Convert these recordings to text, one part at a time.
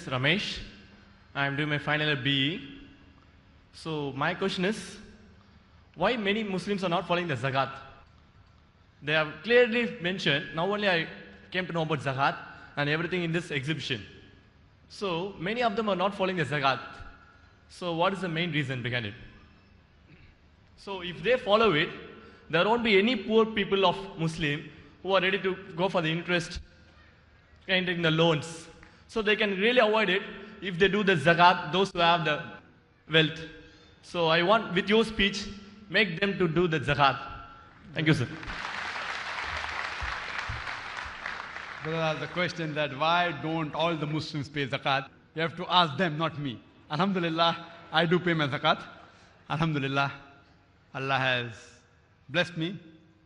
Ramesh. I'm doing my final year BE. So my question is, why many Muslims are not following the zakat? They have clearly mentioned, now only I came to know about zakat and everything in this exhibition. So many of them are not following the zakat. So what is the main reason behind it? So if they follow it, there won't be any poor people of Muslim who are ready to go for the interest and in the loans. So they can really avoid it if they do the zakat, those who have the wealth. So I want, with your speech, make them to do the zakat. Thank you, sir. Brother asked the question that why don't all the Muslims pay zakat? You have to ask them, not me. Alhamdulillah, I do pay my zakat. Alhamdulillah, Allah has blessed me,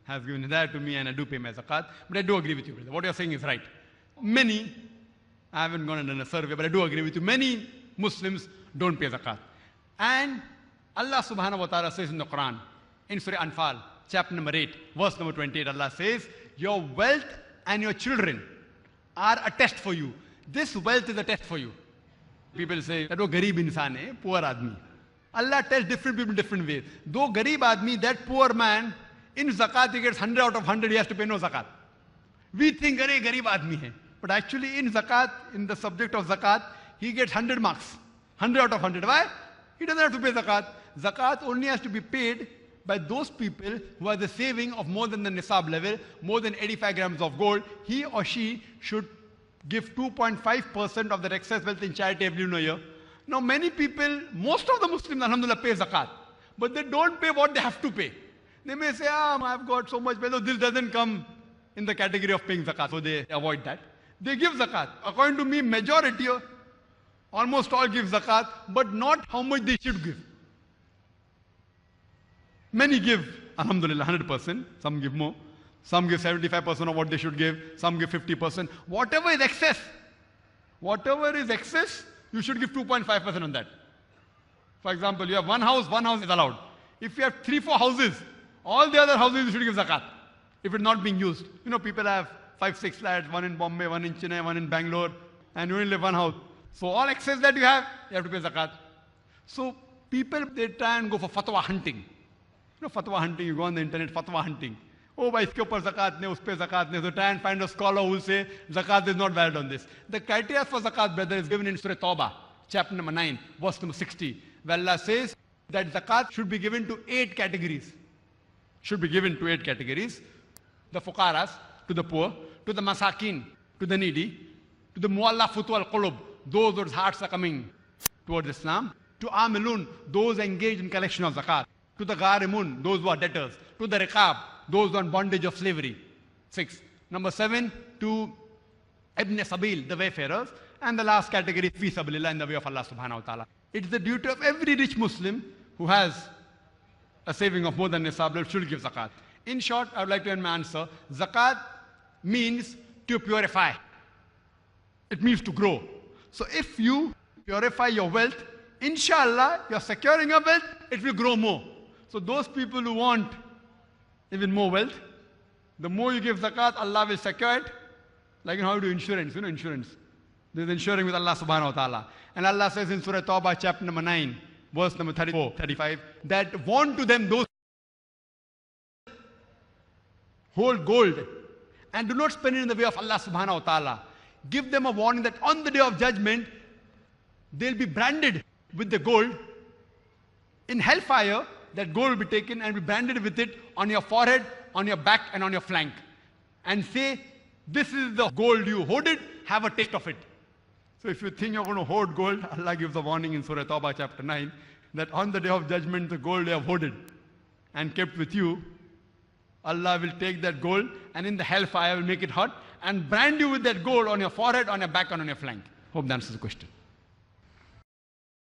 has given hidayah to me, and I do pay my zakat. But I do agree with you, brother. What you're saying is right. Many, I haven't gone and done a survey, but I do agree with you. Many Muslims don't pay zakat. And Allah subhanahu wa ta'ala says in the Quran, in Surah Anfal, chapter number 8, verse number 28, Allah says, your wealth and your children are a test for you. This wealth is a test for you. People say that wo garib insan hai, poor admi. Allah tests different people in different ways. Though garib admi, that poor man, in zakat he gets 100 out of 100, he has to pay no zakat. We think, arey garib admi hai. But actually in zakat, in the subject of zakat, he gets 100 marks. 100 out of 100. Why? He doesn't have to pay zakat. Zakat only has to be paid by those people who have the saving of more than the nisab level, more than 85 grams of gold. He or she should give 2.5% of their excess wealth in charity every year. Now many people, most of the Muslims, alhamdulillah, pay zakat. But they don't pay what they have to pay. They may say, I've got so much wealth. This doesn't come in the category of paying zakat. So they avoid that. They give zakat. According to me, majority, almost all give zakat, but not how much they should give. Many give, alhamdulillah, 100%. Some give more. Some give 75% of what they should give. Some give 50%. Whatever is excess, you should give 2.5% on that. For example, you have one house is allowed. If you have 3-4 houses, all the other houses you should give zakat. If it's not being used. You know, people have 5-6 flats, one in Bombay, one in Chennai, one in Bangalore, and you only live one house. So all excess that you have to pay zakat. So people, they try and go for fatwa hunting. You know, fatwa hunting, you go on the internet, fatwa hunting. Oh, by iske upar zakat ne, uspe zakat ne. So try and find a scholar who will say zakat is not valid on this. The criteria for zakat, brother, is given in Surah Tawbah, chapter number 9, verse number 60, where Allah says that zakat should be given to 8 categories. Should be given to 8 categories. The fuqaras, to the poor, to the masakin, to the needy, to the mu'allafutu al-qulub, those whose hearts are coming towards Islam, to amilun, those engaged in collection of zakat, to the gharimun, those who are debtors, to the riqab, those who are in bondage of slavery. 6. Number 7, to ibn sabil, the wayfarers, and the last category, fi sabilillah, in the way of Allah subhanahu wa ta'ala. It's the duty of every rich Muslim who has a saving of more than nisab should give zakat. In short, I would like to end my answer. Zakat means to purify. It means to grow. So if you purify your wealth, inshallah, you're securing your wealth, it will grow more. So those people who want even more wealth, the more you give zakat, Allah will secure it. Like how you do insurance, you know insurance. There's insuring with Allah subhanahu wa ta'ala. And Allah says in Surah Tawbah, chapter number 9, verse number 34, 35, that warn to them those hold gold and do not spend it in the way of Allah subhanahu wa ta'ala. Give them a warning that on the day of judgment, they'll be branded with the gold. In hellfire, that gold will be taken and be branded with it on your forehead, on your back, and on your flank. And say, this is the gold you hoarded, have a taste of it. So if you think you're going to hoard gold, Allah gives a warning in Surah Tawbah chapter 9, that on the day of judgment, the gold you have hoarded and kept with you, Allah will take that gold and in the hellfire will make it hot and brand you with that gold on your forehead, on your back, and on your flank. Hope that answers the question.